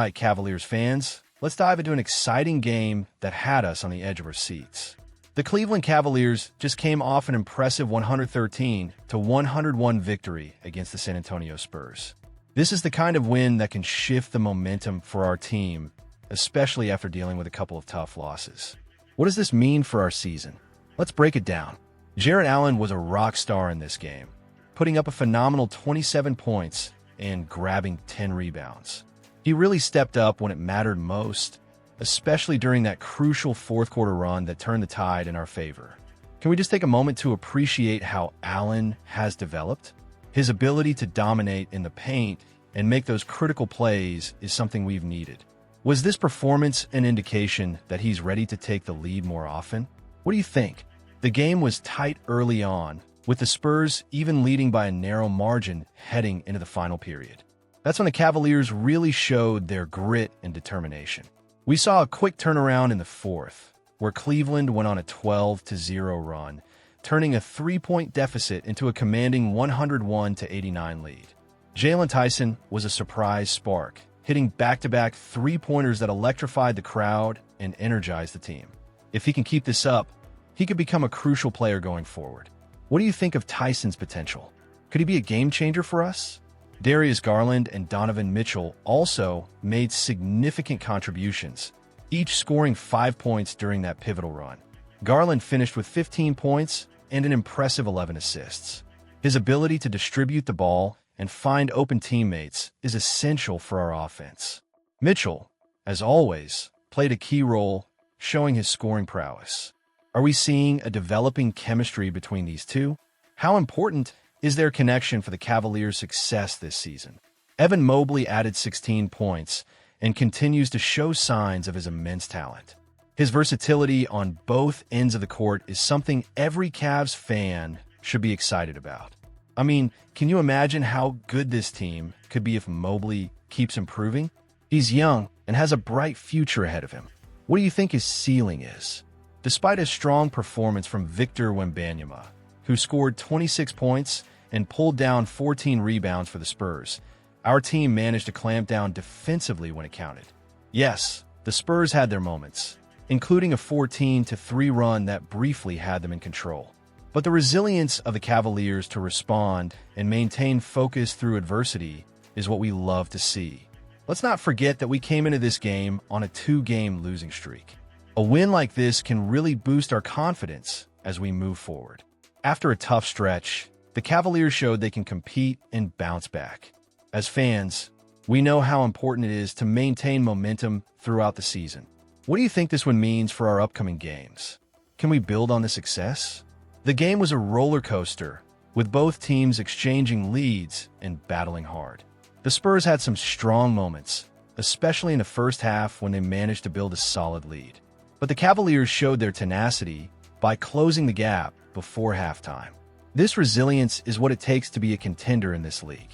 right, Cavaliers fans, let's dive into an exciting game that had us on the edge of our seats. The Cleveland Cavaliers just came off an impressive 113-101 victory against the San Antonio Spurs. This is the kind of win that can shift the momentum for our team, especially after dealing with a couple of tough losses. What does this mean for our season? Let's break it down. Jarrett Allen was a rock star in this game, putting up a phenomenal 27 points and grabbing 10 rebounds. He really stepped up when it mattered most, especially during that crucial fourth-quarter run that turned the tide in our favor. Can we just take a moment to appreciate how Allen has developed? His ability to dominate in the paint and make those critical plays is something we've needed. Was this performance an indication that he's ready to take the lead more often? What do you think? The game was tight early on, with the Spurs even leading by a narrow margin heading into the final period. That's when the Cavaliers really showed their grit and determination. We saw a quick turnaround in the fourth, where Cleveland went on a 12-0 run, turning a three-point deficit into a commanding 101-89 lead. Jalen Tyson was a surprise spark, hitting back-to-back three-pointers that electrified the crowd and energized the team. If he can keep this up, he could become a crucial player going forward. What do you think of Tyson's potential? Could he be a game-changer for us? Darius Garland and Donovan Mitchell also made significant contributions, each scoring 5 points during that pivotal run. Garland finished with 15 points and an impressive 11 assists. His ability to distribute the ball and find open teammates is essential for our offense. Mitchell, as always, played a key role, showing his scoring prowess. Are we seeing a developing chemistry between these two? How important is their connection for the Cavaliers' success this season? Evan Mobley added 16 points and continues to show signs of his immense talent. His versatility on both ends of the court is something every Cavs fan should be excited about. I mean, can you imagine how good this team could be if Mobley keeps improving? He's young and has a bright future ahead of him. What do you think his ceiling is? Despite a strong performance from Victor Wembanyama, who scored 26 points and pulled down 14 rebounds for the Spurs, our team managed to clamp down defensively when it counted. Yes, the Spurs had their moments, including a 14-3 run that briefly had them in control. But the resilience of the Cavaliers to respond and maintain focus through adversity is what we love to see. Let's not forget that we came into this game on a 2-game losing streak. A win like this can really boost our confidence as we move forward. After a tough stretch, the Cavaliers showed they can compete and bounce back. As fans, we know how important it is to maintain momentum throughout the season. What do you think this one means for our upcoming games? Can we build on this success? The game was a roller coaster, with both teams exchanging leads and battling hard. The Spurs had some strong moments, especially in the first half when they managed to build a solid lead. But the Cavaliers showed their tenacity by closing the gap before halftime. This resilience is what it takes to be a contender in this league.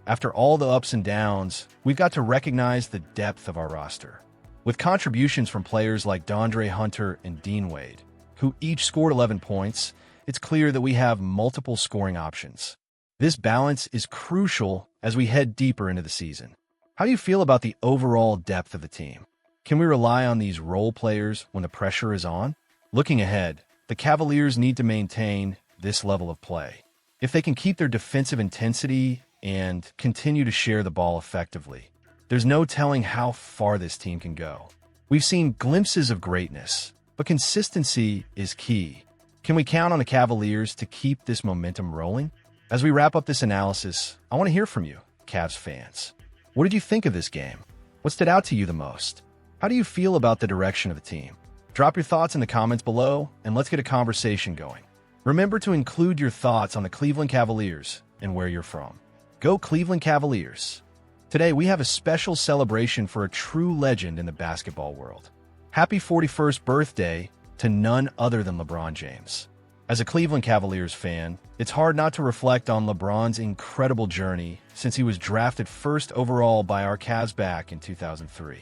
After all the ups and downs, we've got to recognize the depth of our roster. With contributions from players like DeAndre Hunter and Dean Wade, who each scored 11 points, it's clear that we have multiple scoring options. This balance is crucial as we head deeper into the season. How do you feel about the overall depth of the team? Can we rely on these role players when the pressure is on? Looking ahead, the Cavaliers need to maintain this level of play. If they can keep their defensive intensity and continue to share the ball effectively, there's no telling how far this team can go. We've seen glimpses of greatness, but consistency is key. Can we count on the Cavaliers to keep this momentum rolling? As we wrap up this analysis, I want to hear from you, Cavs fans. What did you think of this game? What stood out to you the most? How do you feel about the direction of the team? Drop your thoughts in the comments below, and let's get a conversation going. Remember to include your thoughts on the Cleveland Cavaliers and where you're from. Go Cleveland Cavaliers! Today, we have a special celebration for a true legend in the basketball world. Happy 41st birthday to none other than LeBron James. As a Cleveland Cavaliers fan, it's hard not to reflect on LeBron's incredible journey since he was drafted first overall by our Cavs back in 2003.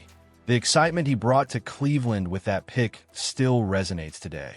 The excitement he brought to Cleveland with that pick still resonates today.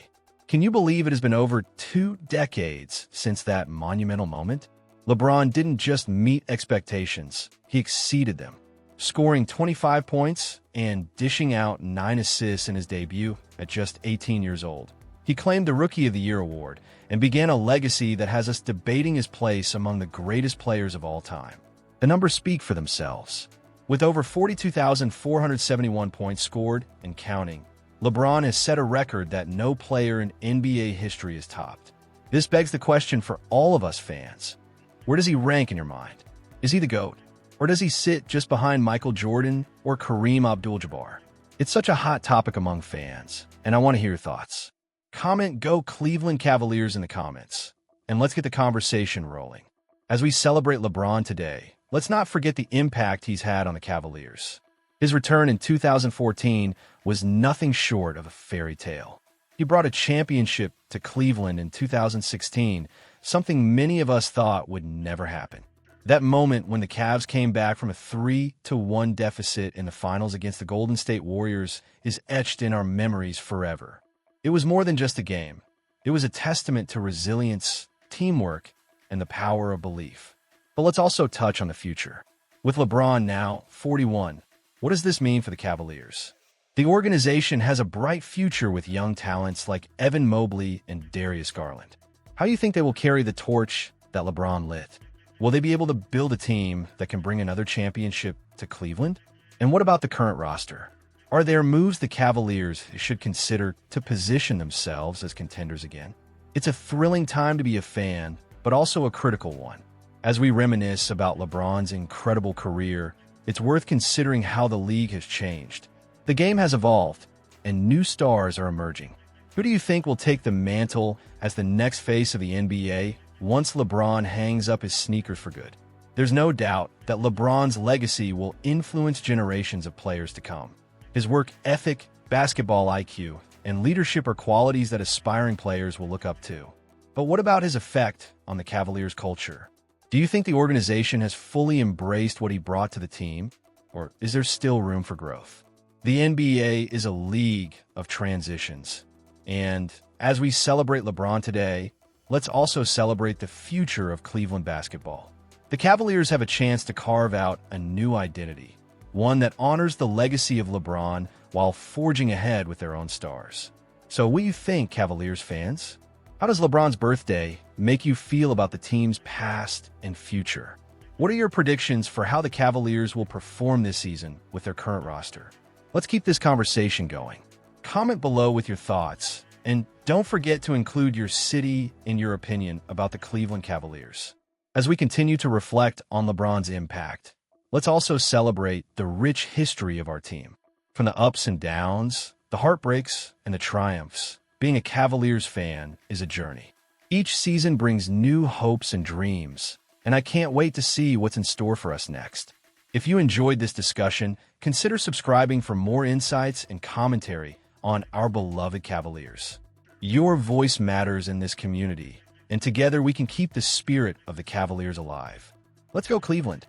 Can you believe it has been over 2 decades since that monumental moment? LeBron didn't just meet expectations, he exceeded them. scoring 25 points and dishing out 9 assists in his debut at just 18 years old. He claimed the Rookie of the Year award and began a legacy that has us debating his place among the greatest players of all time. The numbers speak for themselves. With over 42,471 points scored and counting, LeBron has set a record that no player in NBA history has topped. This begs the question for all of us fans. Where does he rank in your mind? Is he the GOAT? Or does he sit just behind Michael Jordan or Kareem Abdul-Jabbar? It's such a hot topic among fans, and I want to hear your thoughts. Comment "Go Cleveland Cavaliers" in the comments, and let's get the conversation rolling. As we celebrate LeBron today, let's not forget the impact he's had on the Cavaliers. His return in 2014 was nothing short of a fairy tale. He brought a championship to Cleveland in 2016, something many of us thought would never happen. That moment when the Cavs came back from a 3-1 deficit in the finals against the Golden State Warriors is etched in our memories forever. It was more than just a game. It was a testament to resilience, teamwork, and the power of belief. But let's also touch on the future. With LeBron now 41, what does this mean for the Cavaliers? The organization has a bright future with young talents like Evan Mobley and Darius Garland. How do you think they will carry the torch that LeBron lit? Will they be able to build a team that can bring another championship to Cleveland? And what about the current roster? Are there moves the Cavaliers should consider to position themselves as contenders again? It's a thrilling time to be a fan, but also a critical one. As we reminisce about LeBron's incredible career, it's worth considering how the league has changed. The game has evolved, and new stars are emerging. Who do you think will take the mantle as the next face of the NBA once LeBron hangs up his sneakers for good? There's no doubt that LeBron's legacy will influence generations of players to come. His work ethic, basketball IQ, and leadership are qualities that aspiring players will look up to. But what about his effect on the Cavaliers' culture? Do you think the organization has fully embraced what he brought to the team, or is there still room for growth? The NBA is a league of transitions, and as we celebrate LeBron today, let's also celebrate the future of Cleveland basketball. The Cavaliers have a chance to carve out a new identity, one that honors the legacy of LeBron while forging ahead with their own stars. So what do you think, Cavaliers fans? How does LeBron's birthday make you feel about the team's past and future? What are your predictions for how the Cavaliers will perform this season with their current roster? Let's keep this conversation going. Comment below with your thoughts, and don't forget to include your city in your opinion about the Cleveland Cavaliers. As we continue to reflect on LeBron's impact, let's also celebrate the rich history of our team. From the ups and downs, the heartbreaks, and the triumphs, being a Cavaliers fan is a journey. Each season brings new hopes and dreams, and I can't wait to see what's in store for us next. If you enjoyed this discussion, consider subscribing for more insights and commentary on our beloved Cavaliers. Your voice matters in this community, and together we can keep the spirit of the Cavaliers alive. Let's go, Cleveland!